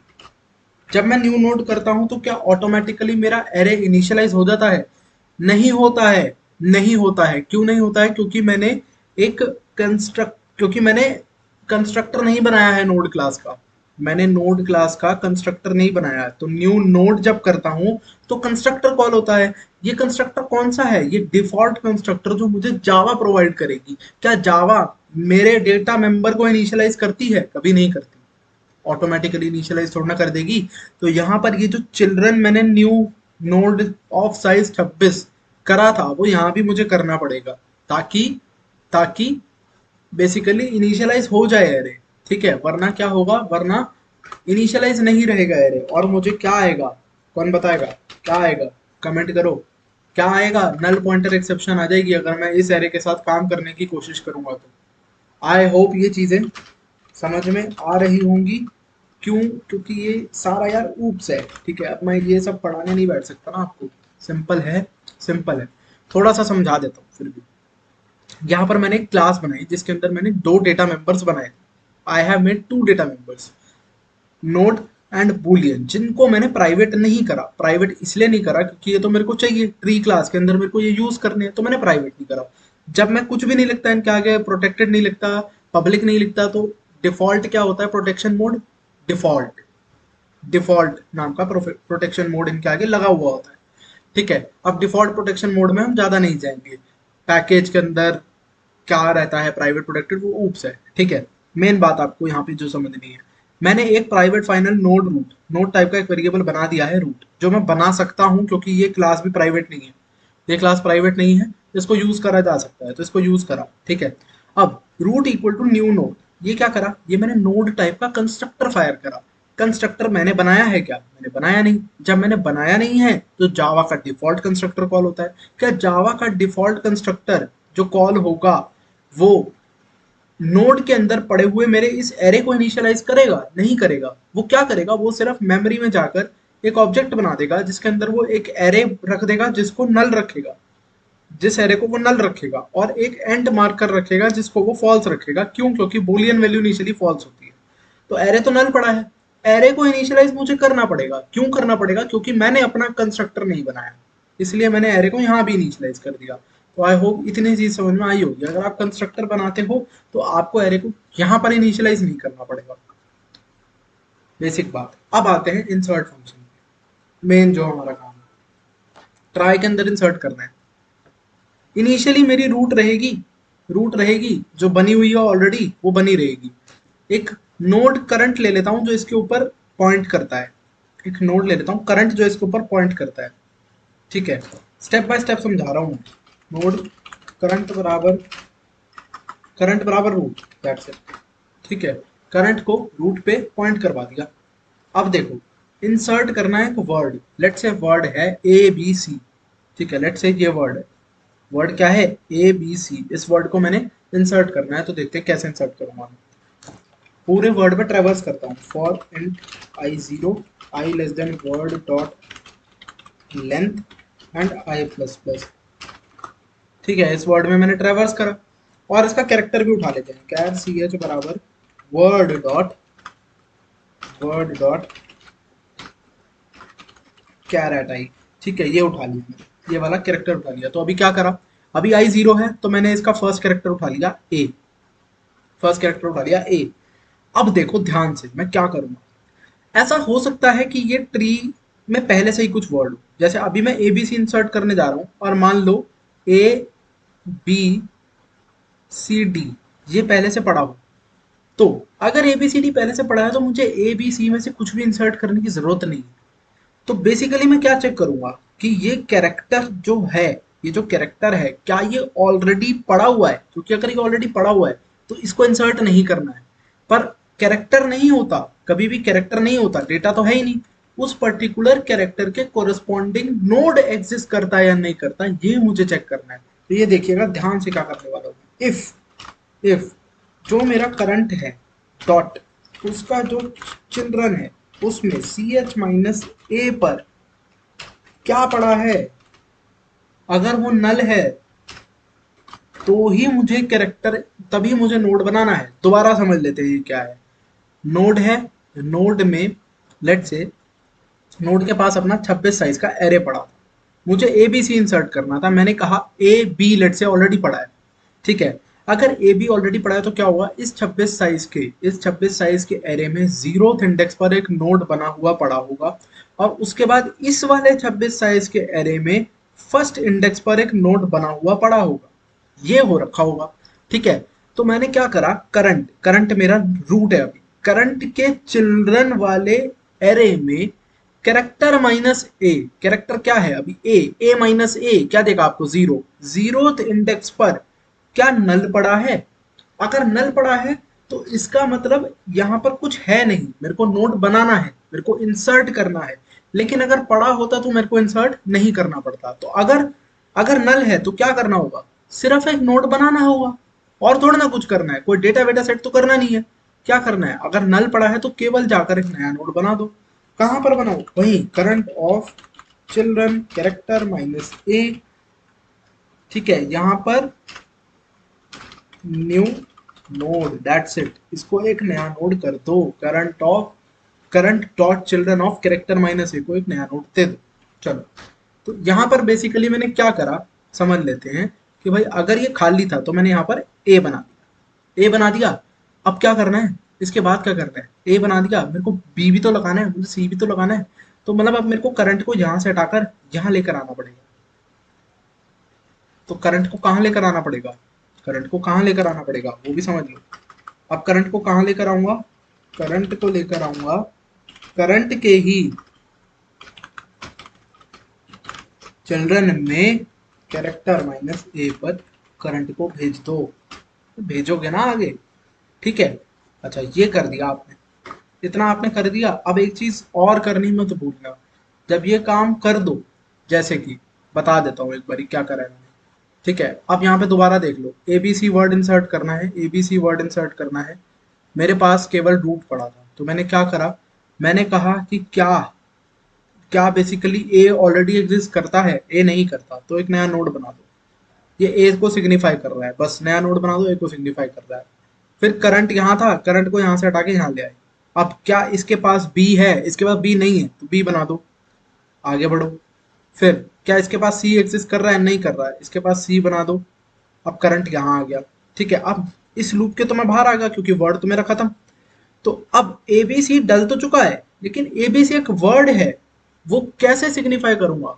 जब मैं न्यू नोड करता हूं तो क्या ऑटोमेटिकली मेरा एरे इनिशियलाइज हो जाता है, नहीं होता है, नहीं होता है, क्यों नहीं होता है, क्योंकि मैंने एक क्योंकि मैंने कंस्ट्रक्टर नहीं बनाया है नोड क्लास का, मैंने नोड क्लास का कंस्ट्रक्टर नहीं बनाया है, तो न्यू नोड जब करता हूं तो कंस्ट्रक्टर कॉल होता है। ये कंस्ट्रक्टर कौन सा है, ये डिफॉल्ट कंस्ट्रक्टर जो मुझे जावा प्रोवाइड करेगी। क्या जावा मेरे डेटा मेंबर को इनिशियलाइज करती है, कभी नहीं करती, ऑटोमेटिकली इनिशियलाइज थोड़ा ना कर देगी। तो यहाँ पर ये जो चिल्ड्रन मैंने न्यू नोड ऑफ साइज 26 करा था वो यहाँ भी मुझे करना पड़ेगा, ताकि ताकि बेसिकली इनिशियलाइज हो जाए एरे, ठीक है, वरना क्या होगा, वरना इनिशियलाइज नहीं रहेगा एरे, और मुझे क्या आएगा, कौन बताएगा, क्या आएगा, कमेंट करो, क्या आएगा, नल पॉइंटर एक्सेप्शन आ जाएगी अगर मैं इस एरे के साथ काम करने की कोशिश करूंगा तो। आई होप ये चीजें समझ में आ रही होंगी। क्यों, क्योंकि ये सारा यार ऊप्स है, ठीक है, अब मैं ये सब पढ़ाने नहीं बैठ सकता ना आपको, सिंपल है, सिंपल है, थोड़ा सा समझा देता हूँ फिर भी। यहाँ पर मैंने एक क्लास बनाई जिसके अंदर मैंने दो डेटा मेंबर्स बनाए, I have made two data members, node and boolean, जिनको मैंने प्राइवेट नहीं करा, प्राइवेट इसलिए नहीं करा क्योंकि ये तो मेरे को चाहिए ट्री क्लास के अंदर, मेरे को ये यूज करने हैं, तो मैंने प्राइवेट नहीं करा। जब मैं कुछ भी नहीं लिखता इनके आगे, प्रोटेक्टेड नहीं लिखता, पब्लिक नहीं लिखता, तो डिफॉल्ट क्या होता है, प्रोटेक्शन मोड, डिफॉल्ट, डिफॉल्ट नाम का प्रोटेक्शन मोड इनके आगे लगा हुआ होता है, ठीक है। अब डिफॉल्ट प्रोटेक्शन मोड में हम ज्यादा नहीं जाएंगे, पैकेज के अंदर क्या रहता है प्राइवेट प्रोटेक्टेड, वो ऊप्स है, ठीक है। मेन बात आपको यहाँ पे जो समझनी है, मैंने एक private final node root, node type का एक वेरिएबल बना दिया है रूट, जो मैं बना सकता हूँ क्योंकि ये क्लास भी प्राइवेट नहीं है, ये क्लास प्राइवेट नहीं है, इसको यूज करा जा सकता है, तो इसको यूज करा, ठीक है। अब root equal to new node, ये क्या करा, ये मैंने नोड टाइप का कंस्ट्रक्टर फायर करा। कंस्ट्रक्टर मैंने बनाया है क्या, मैंने बनाया नहीं, जब मैंने बनाया नहीं है तो जावा का डिफॉल्ट कंस्ट्रक्टर कॉल होता है। क्या जावा का डिफॉल्ट कंस्ट्रक्टर जो कॉल होगा वो नोड के अंदर पड़े हुए मेरे इस एरे को इनिशियलाइज करेगा, नहीं करेगा, वो क्या करेगा, वो सिर्फ मेमोरी में जाकर एक ऑब्जेक्ट बना देगा जिसके अंदर वो एक एरे रख देगा जिसको नल रखेगा, जिस एरे को वो नल रखेगा, और एक एंड मार्कर रखेगा जिसको वो फॉल्स रखेगा। क्यों, क्योंकि बूलियन वैल्यू इनिशियली फॉल्स होती है, तो एरे तो नल पड़ा है, एरे को इनिशियलाइज मुझे करना पड़ेगा। क्यों करना पड़ेगा, क्योंकि मैंने अपना कंस्ट्रक्टर नहीं बनाया, इसलिए मैंने एरे को यहाँ भी इनिशियलाइज कर दिया। तो आई होप इतनी चीज समझ में आई होगी, अगर आप कंस्ट्रक्टर बनाते हो तो आपको एरे को यहाँ पर इनिशियलाइज नहीं करना पड़ेगा, बेसिक बात। अब आते हैं इंसर्ट फंक्शन, मेन जो हमारा काम है, ट्राई के अंदर इंसर्ट करना है। इनिशियली मेरी रूट रहेगी, रूट रहेगी जो बनी हुई है ऑलरेडी, वो बनी रहेगी। एक नोड करंट ले लेता हूं जो इसके ऊपर पॉइंट करता है, एक नोड ले लेता हूँ, करंट जो इसके ऊपर पॉइंट करता है, ठीक है। स्टेप बाय स्टेप समझा रहा हूँ। नोड करंट बराबर रूट, दैट्स इट, ठीक है। करंट को रूट पे पॉइंट करवा दिया। अब देखो, इंसर्ट करना है एक वर्ड, लेट से वर्ड है ए बी सी, ठीक है। लेट से ये वर्ड है, वर्ड क्या है, ए बी सी। इस वर्ड को मैंने इंसर्ट करना है, तो देखते हैं कैसे इंसर्ट करूंगा मैं। पूरे वर्ड पे ट्रेवर्स करता हूँ, for int I zero, I less than word dot length and I plus plus, ठीक है। इस वर्ड में मैंने ट्रेवर्स करा और इसका कैरेक्टर भी उठा लेते हैं, कैर सी एच बराबर वर्ड डॉट कैरेट आई, ठीक है। ये उठा लिया मैंने, ये वाला कैरेक्टर उठा लिया। तो अभी क्या करा, अभी आई जीरो है तो मैंने इसका फर्स्ट कैरेक्टर उठा लिया ए, फर्स्ट कैरेक्टर उठा लिया ए। अब देखो ध्यान से मैं क्या करूंगा। ऐसा हो सकता है कि ये ट्री में पहले से ही कुछ वर्ड हो, जैसे अभी मैं ए बी सी इंसर्ट करने जा रहा हूं और मान लो ए बी सी डी ये पहले से पड़ा हो, तो अगर ए बी सी डी पहले से पड़ा है तो मुझे ए बी सी में से कुछ भी इंसर्ट करने की जरूरत नहीं। तो बेसिकली मैं क्या चेक करूंगा कि ये कैरेक्टर जो है, ये जो कैरेक्टर है क्या ये ऑलरेडी पड़ा हुआ है, क्योंकि अगर ये ऑलरेडी पड़ा हुआ है तो इसको इंसर्ट नहीं करना है। पर कैरेक्टर नहीं होता, कभी भी कैरेक्टर नहीं होता, डेटा तो है ही नहीं, उस पर्टिकुलर कैरेक्टर के कोरस्पॉन्डिंग नोड एग्जिस्ट करता है या नहीं करता, ये मुझे चेक करना है। तो ये देखिएगा ध्यान से क्या करने वाला हूँ। इफ जो मेरा करंट है डॉट, उसका जो चिल्ड्रन है उसमें सी एच माइनस ए पर क्या पड़ा है, अगर वो नल है तो ही मुझे कैरेक्टर, तभी मुझे नोड बनाना है। दोबारा समझ लेते हैं ये क्या है। नोड है, नोड में लेट से नोड के पास अपना 26 साइज का एरे पड़ा था, मुझे ए बी सी इंसर्ट करना था। मैंने कहा ए बी लेट से ऑलरेडी पड़ा है, ठीक है। अगर ए बी ऑलरेडी पड़ा है तो क्या होगा, इस 26 साइज के एरे में जीरोथ इंडेक्स पर एक नोड बना हुआ पड़ा होगा, और उसके बाद इस वाले 26 साइज के एरे में फर्स्ट इंडेक्स पर एक नोड बना हुआ पड़ा होगा, ये हो रखा होगा, ठीक है। तो मैंने क्या करा, करंट करंट मेरा रूट है, अभी करंट के चिल्ड्रन वाले एरे में कैरेक्टर माइनस ए, कैरेक्टर क्या है अभी ए माइनस ए क्या देगा आपको, जीरो, जीरोथ इंडेक्स पर क्या नल पड़ा है। अगर नल पड़ा है तो इसका मतलब यहाँ पर कुछ है नहीं, मेरे को नोड बनाना है, मेरे को इंसर्ट करना है। लेकिन अगर पड़ा होता तो मेरे को इंसर्ट नहीं करना पड़ता। तो अगर अगर नल है तो क्या करना होगा, सिर्फ एक नोड बनाना होगा, और थोड़ा ना कुछ करना है, कोई डेटा वेटा सेट तो करना नहीं है। क्या करना है, अगर नल पड़ा है तो केवल जाकर एक नया नोड बना दो। कहां पर बनाओ, वही current of children character minus A, ठीक है। यहां पर न्यू नोड, दैट्स इट, इसको एक नया नोड कर दो, current dot children of character minus A को एक नया नोड दे दो। चलो, तो यहाँ पर बेसिकली मैंने क्या करा समझ लेते हैं कि भाई अगर ये खाली था तो मैंने यहाँ पर ए बना दिया, ए बना दिया। अब क्या करना है, इसके बाद क्या करना है, ए बना दिया, मेरे को बी भी तो लगाना है, मुझे सी भी तो लगाना है। तो मतलब अब मेरे को करंट को यहाँ से हटाकर यहाँ लेकर आना पड़ेगा। तो करंट को कहाँ लेकर आना पड़ेगा, करंट को कहाँ लेकर आना पड़ेगा वो भी समझ लो। अब करंट को कहाँ लेकर आऊंगा, करंट को लेकर आऊंगा करंट के ही चिल्ड्रन में कैरेक्टर माइनस ए पर करंट को भेज दो, तो भेजोगे ना आगे, ठीक है। अच्छा ये कर दिया आपने, इतना आपने कर दिया। अब एक चीज और करनी मत भूलना, जब ये काम कर दो, जैसे कि बता देता हूँ एक बारी क्या करा है मैंने, ठीक है। अब यहाँ पे दोबारा देख लो, एबीसी वर्ड इंसर्ट करना है, एबीसी वर्ड इंसर्ट करना है। मेरे पास केवल रूट पड़ा था, तो मैंने क्या करा, मैंने कहा कि क्या क्या बेसिकली ए ऑलरेडी एग्जिस्ट करता है, ए नहीं करता, तो एक नया नोड बना दो। ये ए को सिग्निफाई कर रहा है, बस नया नोड बना दो, ए को सिग्निफाई कर रहा है। फिर करंट यहाँ था, करंट को यहाँ से हटा के यहाँ ले आए। अब क्या इसके पास बी है, इसके पास बी नहीं है, तो बी बना दो, आगे बढ़ो। फिर क्या इसके पास सी एग्जिस्ट कर रहा है, नहीं कर रहा है, इसके पास सी बना दो। अब करंट यहाँ आ गया, ठीक है। अब इस लूप के तो मैं बाहर आ गया क्योंकि वर्ड तो मेरा खत्म। तो अब एबीसी डल तो चुका है, लेकिन एबीसी एक वर्ड है, वो कैसे सिग्निफाई करूंगा,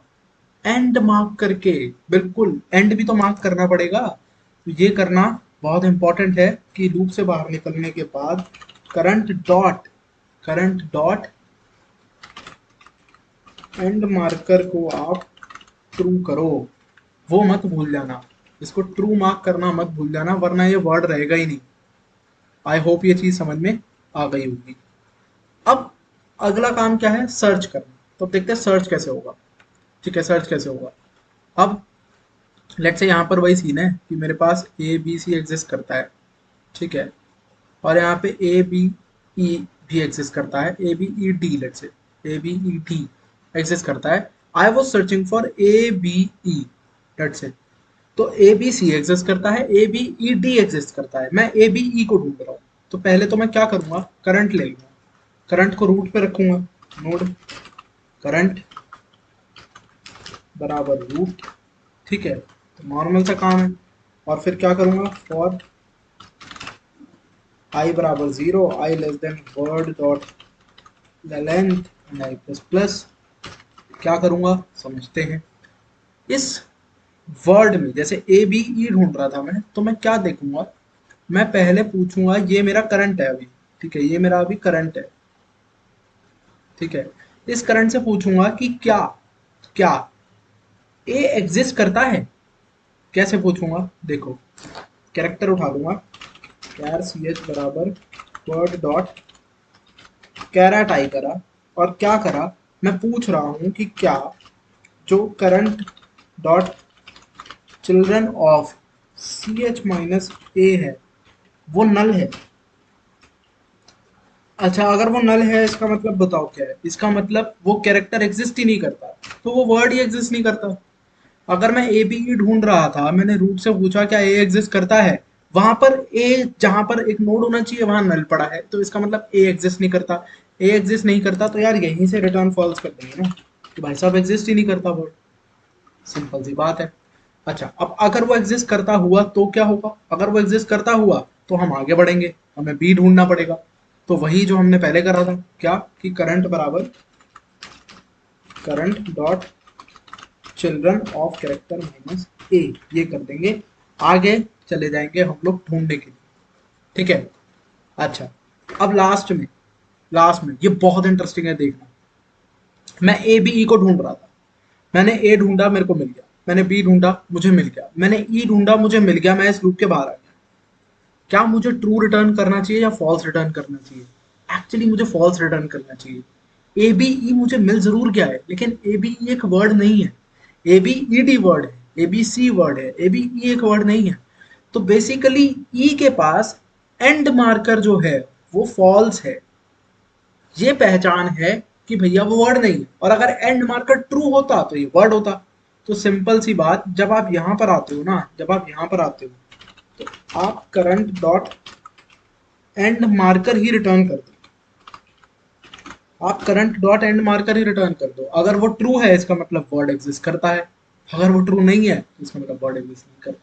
एंड मार्क करके। बिल्कुल एंड भी तो मार्क करना पड़ेगा, तो ये करना बहुत इंपॉर्टेंट है कि लूप से बाहर निकलने के बाद करंट डॉट एंड मार्कर को आप ट्रू करो, वो मत भूल जाना, इसको ट्रू मार्क करना मत भूल जाना, वरना ये वर्ड रहेगा ही नहीं। आई होप ये चीज समझ में आ गई होगी। अब अगला काम क्या है, सर्च करना। तो अब देखते हैं सर्च कैसे होगा। ठीक है, सर्च कैसे होगा। अब लेट्स से यहाँ पर वही सीन है कि मेरे पास ए बी सी एग्जिस्ट करता है, ठीक है, और यहाँ पे ए बी ई भी एग्जिस्ट करता है, A B E D, let's say A B E D exist करता है। I was searching for A B E, let's say. तो ए बी सी एग्जिस्ट करता है, A B E D exist करता है, मैं ए बी ई को ढूंढ रहा हूँ। तो पहले तो मैं क्या करूंगा, करंट ले लूंगा, करंट को रूट पे रखूंगा, नोड करंट बराबर रूट, ठीक है, तो नॉर्मल सा काम है। और फिर क्या करूंगा, फॉर आई बराबर 0, I less than word dot length and I plus plus. क्या करूंगा समझते हैं। इस वर्ड में जैसे ए बी ई ढूंढ रहा था मैं, तो मैं क्या देखूंगा, मैं पहले पूछूंगा, ये मेरा करंट है अभी, ठीक है, ये मेरा अभी करंट है, ठीक है, इस करंट से पूछूंगा कि क्या क्या ए एग्जिस्ट करता है। कैसे पूछूंगा, देखो, कैरेक्टर उठा लूंगा, कैर सी एच बराबर वर्ड डॉट कैरा टाई करा, और क्या करा, मैं पूछ रहा हूं कि क्या जो current dot children of C H minus A है वो नल है। अच्छा, अगर वो नल है इसका मतलब बताओ क्या है, इसका मतलब वो कैरेक्टर एग्जिस्ट ही नहीं करता, तो वो वर्ड ही एग्जिस्ट नहीं करता। अगर मैं ए बी ई ढूंढ रहा था, मैंने रूट से पूछा क्या ए एग्जिस्ट करता है, वहां पर ए जहां पर एक नोड होना चाहिए वहां नल पड़ा है, तो इसका मतलब ए एग्जिस्ट नहीं करता। ए एग्जिस्ट नहीं करता तो यार यहीं से रिटर्न फॉल्स कर देंगे ना कि भाई साहब एग्जिस्ट ही नहीं करता वर्ड, सिंपल सी बात है। अच्छा, अब अगर वो एग्जिस्ट करता हुआ तो क्या होगा, अगर वो एग्जिस्ट करता हुआ तो हम आगे बढ़ेंगे, हमें बी ढूंढना पड़ेगा। तो वही जो हमने पहले करा था, क्या कि करंट बराबर current dot children of character minus A, ये कर देंगे, आगे चले जाएंगे हम लोग ढूंढने के लिए, ठीक है। अच्छा, अब लास्ट में ये बहुत इंटरेस्टिंग है देखना। मैं ए बी ई को ढूंढ रहा था, मैंने ए ढूंढा मेरे को मिल गया, मैंने बी ढूंढा मुझे मिल गया, मैंने ई ढूंढा मुझे मिल गया, मैं इस लूप के बाहर आ गया। क्या मुझे ट्रू रिटर्न करना चाहिए या फॉल्स रिटर्न करना चाहिए? एक्चुअली मुझे फॉल्स रिटर्न करना चाहिए। ए बी ई मुझे मिल जरूर गया है, लेकिन ए बी ई एक वर्ड नहीं है, A B E D word है, ए बी सी वर्ड है, ए बी ई एक वर्ड नहीं है। तो बेसिकली ई के पास एंड मार्कर जो है वो फॉल्स है, ये पहचान है कि भैया वो वर्ड नहीं है। और अगर एंड मार्कर ट्रू होता तो ये वर्ड होता। तो सिंपल सी बात, जब आप यहां पर आते हो ना, जब आप यहां पर आते हो तो आप current dot and marker he return कर दो, आप current dot and marker he return कर दो। अगर वो ट्रू है इसका मतलब वर्ड एग्जिस्ट करता है, अगर वो ट्रू नहीं है तो इसका मतलब वर्ड एग्जिस्ट नहीं करता।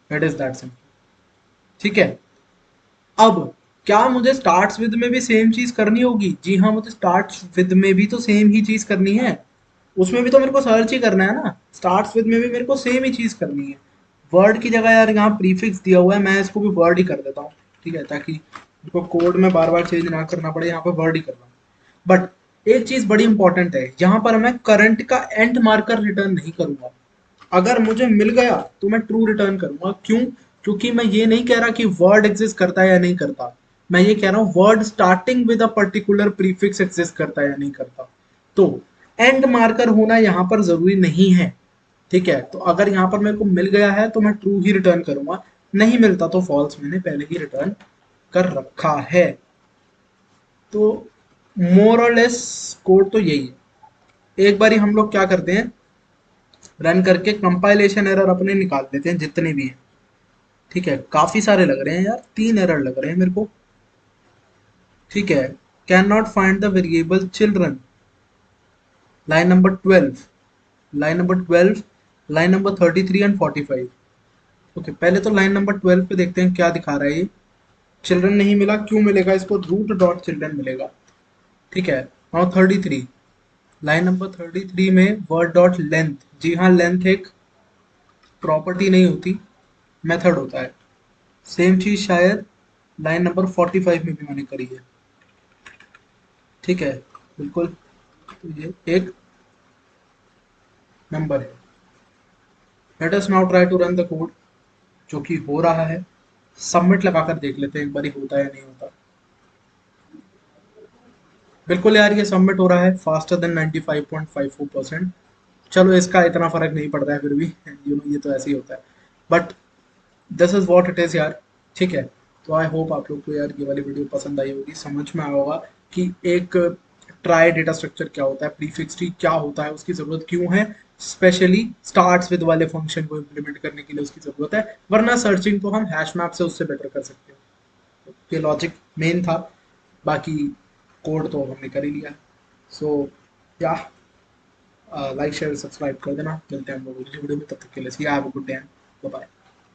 दैट इज दैट सिंपल, ठीक है। अब क्या मुझे स्टार्ट्स विद में भी सेम चीज करनी होगी? जी हाँ, मुझे स्टार्ट्स विद में भी तो सेम ही चीज करनी है, उसमें भी तो मेरे को सर्च ही करना है ना। स्टार्ट्स विद में भी मेरे को सेम ही चीज करनी है। वर्ड की जगह यार यहाँ प्रीफिक्स दिया हुआ है, मैं इसको भी वर्ड ही कर देता हूँ, ठीक है, ताकि मेरे को कोड में बार बार चेंज ना करना पड़े, यहाँ पे वर्ड ही कर रहा हूँ। बट एक चीज बड़ी इंपॉर्टेंट है, यहाँ पर मैं करंट का एंड मार्कर रिटर्न नहीं करूंगा। अगर मुझे मिल गया तो मैं ट्रू रिटर्न करूंगा। क्यों? क्योंकि मैं ये नहीं कह रहा कि वर्ड एग्जिस्ट करता है या नहीं करता, मैं ये कह रहा हूँ word starting with a particular prefix exist करता है या नहीं करता। तो एंड मार्कर होना यहाँ पर जरूरी नहीं है, ठीक है। तो अगर यहाँ पर मेरे को मिल गया है तो मैं ट्रू ही रिटर्न करूंगा, नहीं मिलता तो फॉल्स मैंने पहले ही रिटर्न कर रखा है। तो मोर और लेस कोड तो यही है। एक बारी हम लोग क्या करते हैं, रन करके कंपाइलेशन एरर अपने निकाल लेते हैं जितने भी हैं, ठीक है। काफी सारे लग रहे हैं यार, 3 एरर लग रहे हैं मेरे को, ठीक है। Can not find the variable children, line number 12, line number 12, line number 33 and 45। Okay, पहले तो लाइन नंबर 12 पे देखते हैं क्या दिखा रहा है ये। चिल्ड्रन नहीं मिला, क्यों मिलेगा इसको, रूट डॉट चिल्ड्रन मिलेगा, ठीक है। नाउ 33, लाइन नंबर 33 में वर्ड डॉट लेंथ, जी हाँ, लेंथ एक प्रॉपर्टी नहीं होती, मेथड होता है। सेम चीज शायद लाइन नंबर 45 में भी मैंने करी है, ठीक है, बिल्कुल। तो ये एक नंबर है। Let us now try to run the code, जो कि हो रहा है। सबमिट लगाकर देख लेते हैं एक बार होता है या नहीं होता। बिल्कुल यार, ये सबमिट हो रहा है फास्टर देन 95.54%। चलो इसका इतना फर्क नहीं पड़ रहा है फिर भी, ये तो ऐसे ही होता है, but this is what it is यार। ठीक है, तो आई होप आप लोग को यार ये वाली वीडियो पसंद आई होगी, समझ में आया होगा कि एक ट्राई डेटा स्ट्रक्चर क्या होता है, प्रीफिक्स ट्री क्या होता है, उसकी जरूरत क्यों है, स्पेशली स्टार्ट्स विद वाले फंक्शन को इम्प्लीमेंट करने के लिए उसकी जरूरत है, वरना सर्चिंग तो हम हैश मैप से उससे बेटर कर सकते हैं। ये लॉजिक मेन था, बाकी कोड तो हमने कर ही लिया। सो या लाइक शेयर सब्सक्राइब कर देना, मिलते हैं हम लोग अगली वीडियो में, तब तक के लिए see have a good day, bye bye.